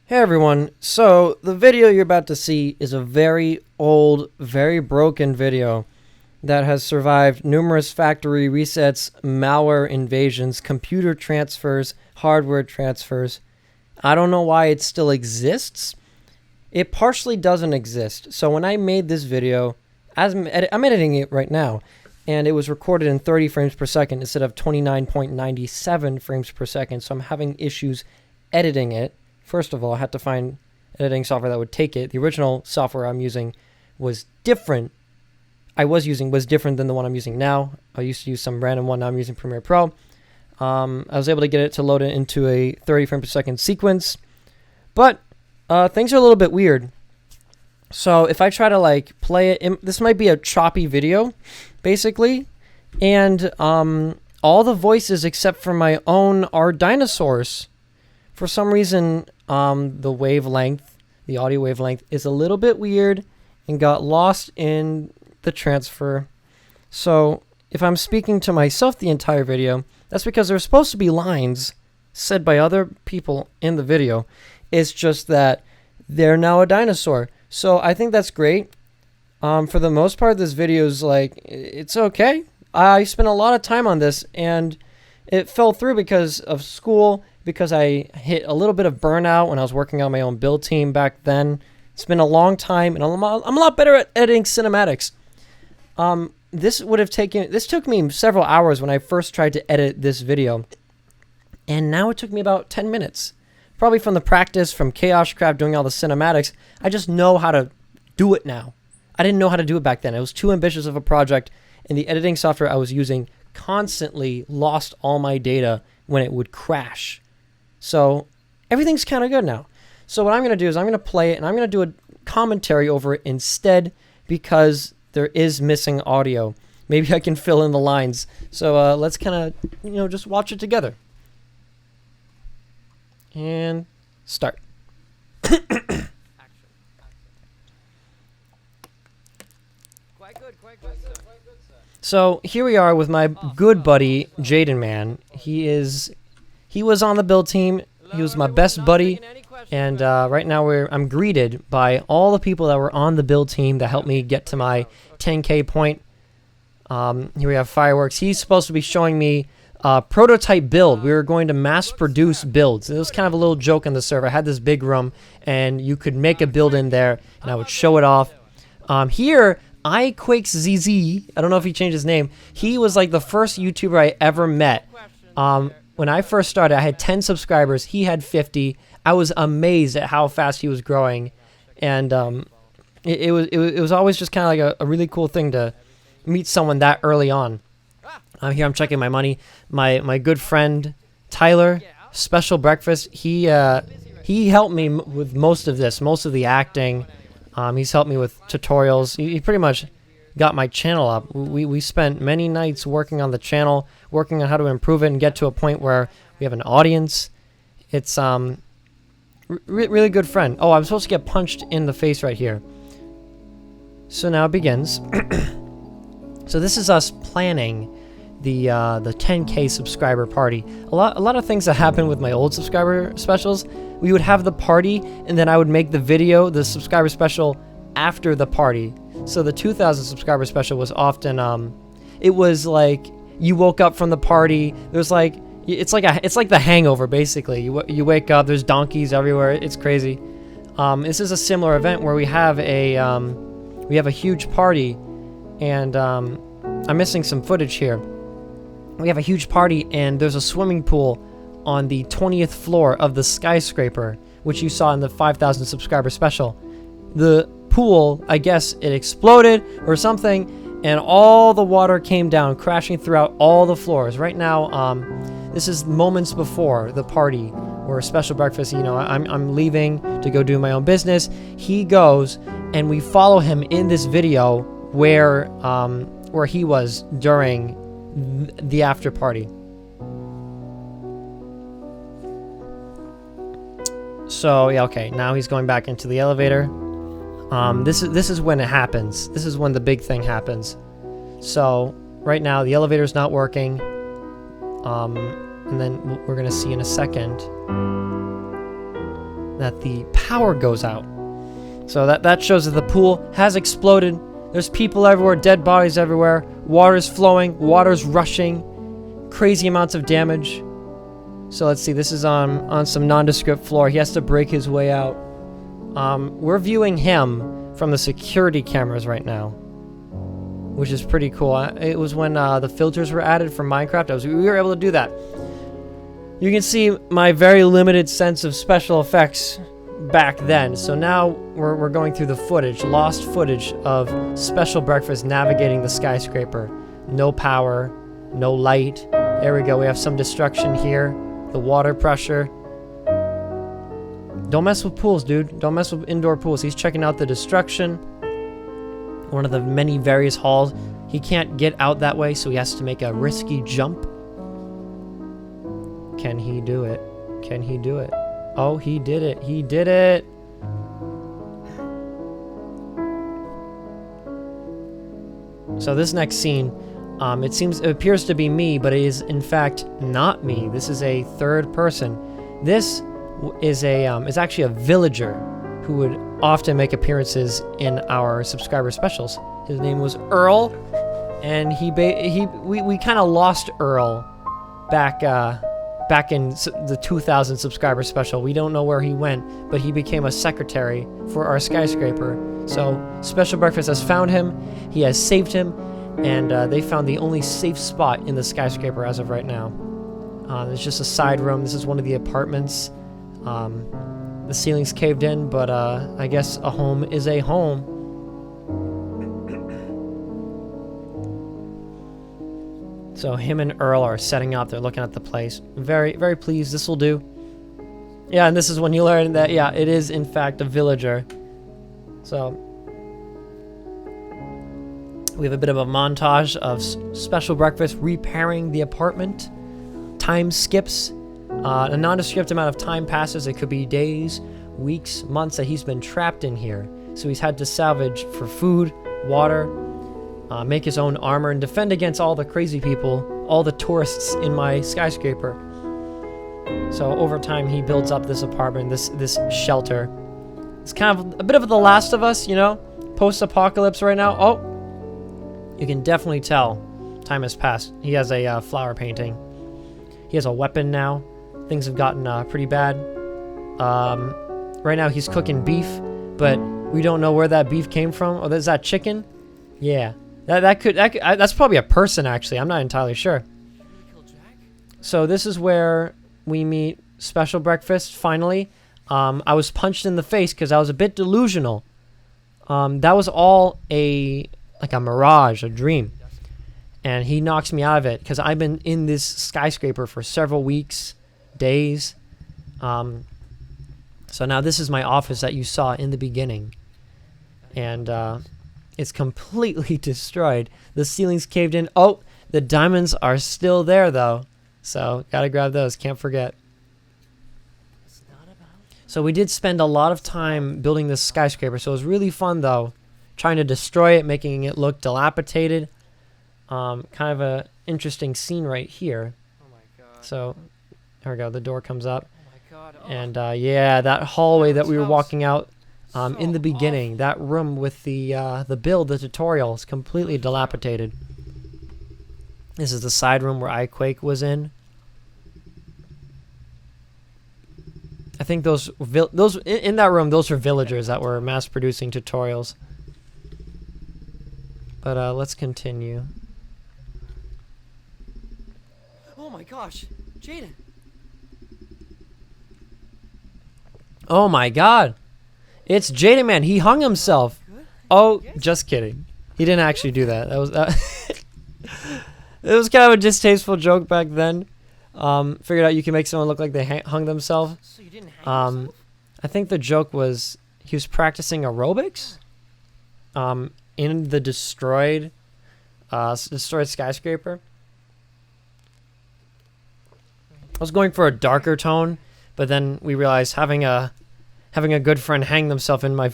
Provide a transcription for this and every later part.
Hey everyone, so the video you're about to see is a very old, very broken video that has survived numerous factory resets, malware invasions, computer transfers, hardware transfers. I don't know why it still exists. It partially doesn't exist. So when I made this video, I'm editing it right now, and it was recorded in 30 frames per second instead of 29.97 frames per second, so I'm having issues editing it. First of all, I had to find editing software that would take it. The original software I'm using was different. Was different than the one I'm using now. I used to use some random one. Now I'm using Premiere Pro. I was able to get it to load it into a 30 frame per second sequence, but things are a little bit weird. So if I try to play it, this might be a choppy video, basically, and all the voices except for my own are dinosaurs. For some reason, the audio wavelength is a little bit weird and got lost in the transfer. So if I'm speaking to myself the entire video, that's because there's supposed to be lines said by other people in the video. It's just that they're now a dinosaur. So I think that's great. For the most part, this video is it's okay. I spent a lot of time on this and it fell through because of school, because I hit a little bit of burnout when I was working on my own build team back then. It's been a long time, and I'm a lot better at editing cinematics. This took me several hours when I first tried to edit this video, and now it took me about 10 minutes. Probably from the practice, from Chaoscraft doing all the cinematics. I just know how to do it now. I didn't know how to do it back then. It was too ambitious of a project, and the editing software I was using constantly lost all my data when it would crash. So everything's kind of good now. So what I'm going to do is I'm going to play it and I'm going to do a commentary over it instead because there is missing audio. Maybe I can fill in the lines. So let's kind of, just watch it together. And start. So here we are with my good buddy Jaden Man. He was on the build team. He was my best buddy, and right now I'm greeted by all the people that were on the build team that helped me get to my 10K point. Here we have Fireworks. He's supposed to be showing me a prototype build. We were going to mass produce builds. It was kind of a little joke on the server. I had this big room, and you could make a build in there, and I would show it off. Here, iQuakesZZ, I don't know if he changed his name. He was like the first YouTuber I ever met. When I first started, I had 10 subscribers. He had 50. I was amazed at how fast he was growing, and it was always just kind of like a really cool thing to meet someone that early on. Here I'm checking my money. My good friend Tyler, Special Breakfast. He helped me with most of this, most of the acting. He's helped me with tutorials. He pretty much got my channel up. We spent many nights working on the channel, working on how to improve it and get to a point where we have an audience. It's really good friend. Oh, I'm supposed to get punched in the face right here. So now it begins. So this is us planning the 10K subscriber party. A lot of things that happened with my old subscriber specials. We would have the party, and then I would make the video, the subscriber special, after the party. So the 2,000 subscriber special was often, it was like you woke up from the party. There's it's like The Hangover basically. You wake up, there's donkeys everywhere. It's crazy. This is a similar event where we have a huge party, and I'm missing some footage here. We have a huge party, and there's a swimming pool on the 20th floor of the skyscraper, which you saw in the 5,000 subscriber special. The pool, I guess it exploded or something, and all the water came down, crashing throughout all the floors. Right now, this is moments before the party, where Special Breakfast, I'm leaving to go do my own business. He goes, and we follow him in this video where he was during the after party. So yeah, okay, now he's going back into the elevator. This is when it happens. This is when the big thing happens. So right now the elevator's not working. And then we're gonna see in a second. that the power goes out. So that shows that the pool has exploded. There's people everywhere, dead bodies everywhere. Water's flowing, water's rushing. Crazy amounts of damage. So let's see, this is on some nondescript floor. He has to break his way out. We're viewing him from the security cameras right now, which is pretty cool. It was when the filters were added for Minecraft. We were able to do that. You can see my very limited sense of special effects back then. So now we're going through the footage, lost footage of Special Breakfast navigating the skyscraper. No power, no light. There we go. We have some destruction here. The water pressure. Don't mess with pools, dude. Don't mess with indoor pools. He's checking out the destruction. One of the many various halls. He can't get out that way, so he has to make a risky jump. Can he do it? Can he do it? Oh, he did it. He did it. So this next scene, it appears to be me, but it is in fact not me. This is a third person. This is actually a villager who would often make appearances in our subscriber specials. His name was Earl, and we kind of lost Earl back in the 2000 subscriber special. We don't know where he went, but he became a secretary for our skyscraper. So Special Breakfast has found him, he has saved him, and they found the only safe spot in the skyscraper as of right now. There's just a side room. This is one of the apartments. The ceiling's caved in, but I guess a home is a home. So him and Earl are setting up. They're looking at the place. Very, very pleased. This will do. Yeah, and this is when you learn that, yeah, it is in fact a villager. So we have a bit of a montage of Special Breakfast repairing the apartment. Time skips. A nondescript amount of time passes. It could be days, weeks, months that he's been trapped in here. So he's had to salvage for food, water, make his own armor, and defend against all the crazy people, all the tourists in my skyscraper. So over time, he builds up this apartment, this shelter. It's kind of a bit of The Last of Us, you know? Post-apocalypse right now. Oh! You can definitely tell time has passed. He has a flower painting. He has a weapon now. Things have gotten pretty bad. Right now he's cooking beef, but we don't know where that beef came from. Oh, is that chicken? Yeah. That's probably a person, actually. I'm not entirely sure. So this is where we meet Special Breakfast, finally. I was punched in the face because I was a bit delusional. That was all like a mirage, a dream. And he knocks me out of it because I've been in this skyscraper for several weeks, days. So now this is my office that you saw in the beginning. And it's completely destroyed. The ceiling's caved in. Oh, the diamonds are still there, though. So gotta grab those. Can't forget. So we did spend a lot of time building this skyscraper. So it was really fun, though, trying to destroy it, making it look dilapidated. Kind of a interesting scene right here. Oh my god. So there we go. The door comes up. Oh my god. Oh. And yeah, that hallway that we were walking out in the beginning, that room with the build, the tutorial, is completely dilapidated. This is the side room where iQuake was in. I think those in that room, those were villagers that were mass producing tutorials. But let's continue. Oh my gosh, Jaden. Oh my god. It's Jaden, man. He hung himself. Oh, just kidding. He didn't actually do that. That was it was kind of a distasteful joke back then. Figured out you can make someone look like they hung themselves. So you didn't hang yourself? I think the joke was he was practicing aerobics in the destroyed skyscraper. I was going for a darker tone, but then we realized having a good friend hang themselves in my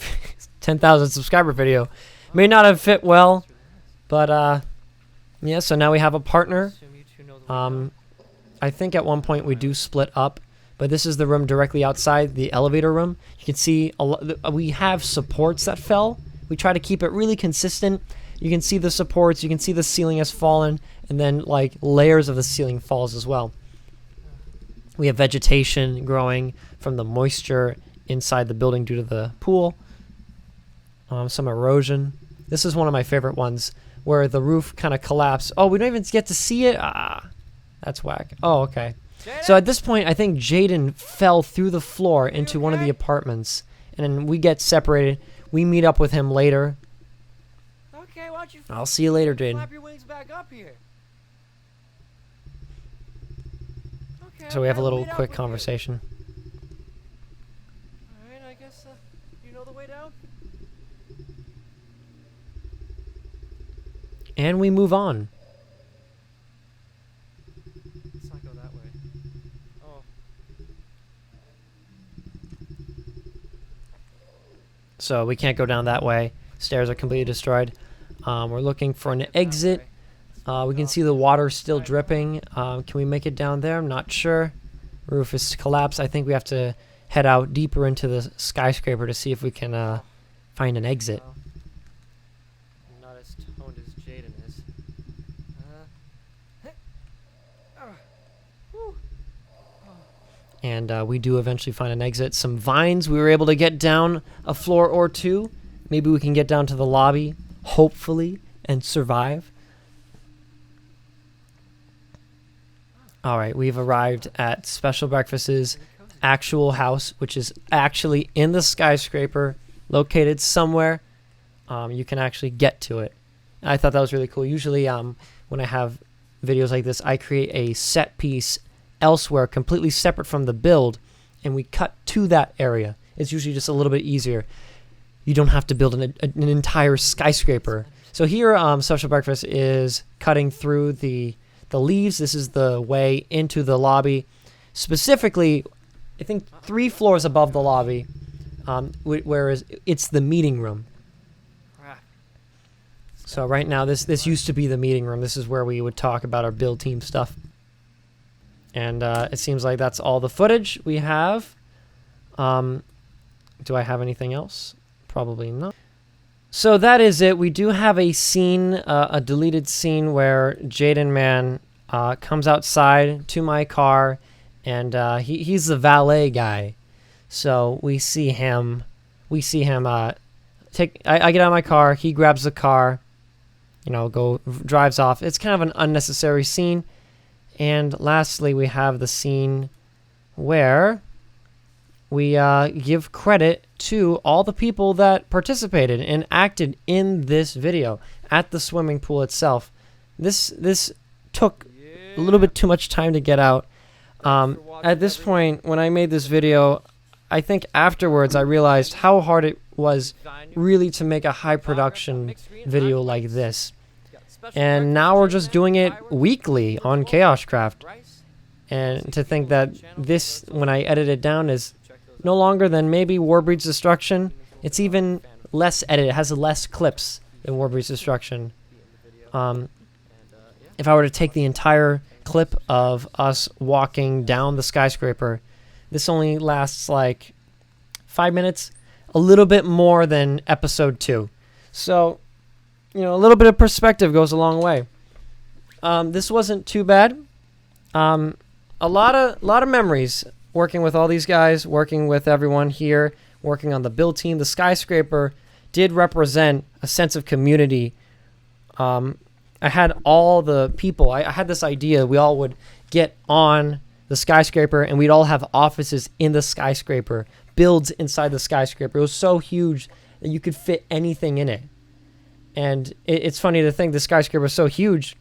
10,000 subscriber video may not have fit well, but yeah. So now we have a partner. I think at one point we do split up, but this is the room directly outside the elevator room. You can see we have supports that fell. We try to keep it really consistent. You can see the supports, you can see the ceiling has fallen, and then like layers of the ceiling falls as well. We have vegetation growing from the moisture inside the building due to the pool. Some erosion. This is one of my favorite ones where the roof kind of collapsed. Oh, we don't even get to see it? Ah, that's whack. Oh, okay. So at this point, I think Jaden fell through the floor into one of the apartments, and then we get separated. We meet up with him later. Okay, why don't you I'll see you later, Jaden. flap your wings back up here? Okay, So we have a I'll little meet up quick with you. conversation. Alright, I guess you know the way down? And we move on. Let's not go that way. Oh. So we can't go down that way. Stairs are completely destroyed. We're looking for an exit. We can see the water still dripping. Can we make it down there? I'm not sure. Roof is collapsed. I think we have to head out deeper into the skyscraper to see if we can find an exit. Well, I'm not as toned as Jaden is. Whew. And we do eventually find an exit. Some vines. We were able to get down a floor or two. Maybe we can get down to the lobby, hopefully, and survive. All right, we've arrived at Special Breakfast's actual house, which is actually in the skyscraper, located somewhere. You can actually get to it. I thought that was really cool. Usually when I have videos like this, I create a set piece elsewhere completely separate from the build, and we cut to that area. It's usually just a little bit easier. You don't have to build an entire skyscraper. So here, Special Breakfast is cutting through the leaves. This is the way into the lobby. Specifically, I think 3 floors above the lobby, whereas it's the meeting room. Crap. So right now, this used to be the meeting room. This is where we would talk about our build team stuff. And it seems like that's all the footage we have. Do I have anything else? Probably not. So that is it. We do have a scene, a deleted scene where Jaden Man comes outside to my car, and he's the valet guy. So we see him. I get out of my car. He grabs the car. Drives off. It's kind of an unnecessary scene. And lastly, we have the scene where we give credit to all the people that participated and acted in this video at the swimming pool itself. This took a little bit too much time to get out. At this point, when I made this video, I think afterwards I realized how hard it was really to make a high production video like this. And now we're just doing it weekly on Chaoscraft. And to think that this, when I edit it down, is no longer than maybe Warbreed's Destruction. It's even less edited. It has less clips than Warbreed's Destruction. If I were to take the entire clip of us walking down the skyscraper, this only lasts like 5 minutes, a little bit more than episode 2. So, a little bit of perspective goes a long way. This wasn't too bad. A lot of memories working with all these guys, working with everyone here, working on the build team. The skyscraper did represent a sense of community. I had all the people. I had this idea. We all would get on the skyscraper, and we'd all have offices in the skyscraper, builds inside the skyscraper. It was so huge that you could fit anything in it. And it's funny to think the skyscraper is so huge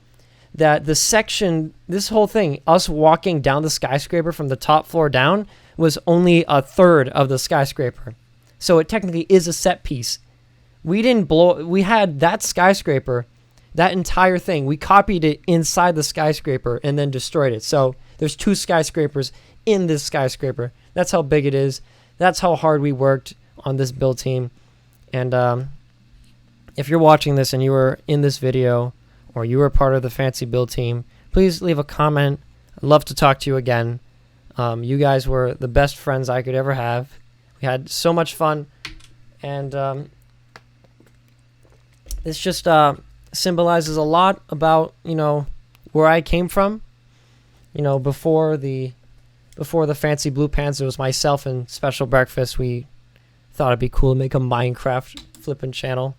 that the section, this whole thing, us walking down the skyscraper from the top floor down, was only a third of the skyscraper. So it technically is a set piece. We had that skyscraper, that entire thing, we copied it inside the skyscraper and then destroyed it. So there's 2 skyscrapers in this skyscraper. That's how big it is. That's how hard we worked on this build team. And if you're watching this and you were in this video, or you were part of the Fancy Build team, please leave a comment. I'd love to talk to you again. You guys were the best friends I could ever have. We had so much fun, and this just symbolizes a lot about, you know, where I came from. You know, before the Fancy Blue Pants, it was myself and Special Breakfast. We thought it'd be cool to make a Minecraft flipping channel,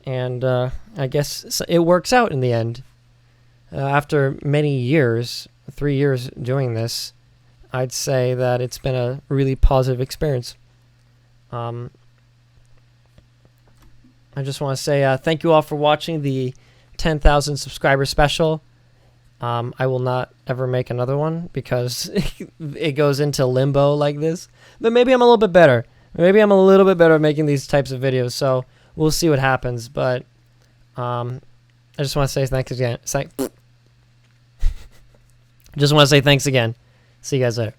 and I guess it works out in the end. After many years, 3 years doing this, I'd say that it's been a really positive experience. I just want to say thank you all for watching the 10,000 subscriber special. I will not ever make another one because it goes into limbo like this. But maybe I'm a little bit better. Maybe I'm a little bit better at making these types of videos. So we'll see what happens. But I just want to say thanks again. Just want to say thanks again. See you guys later.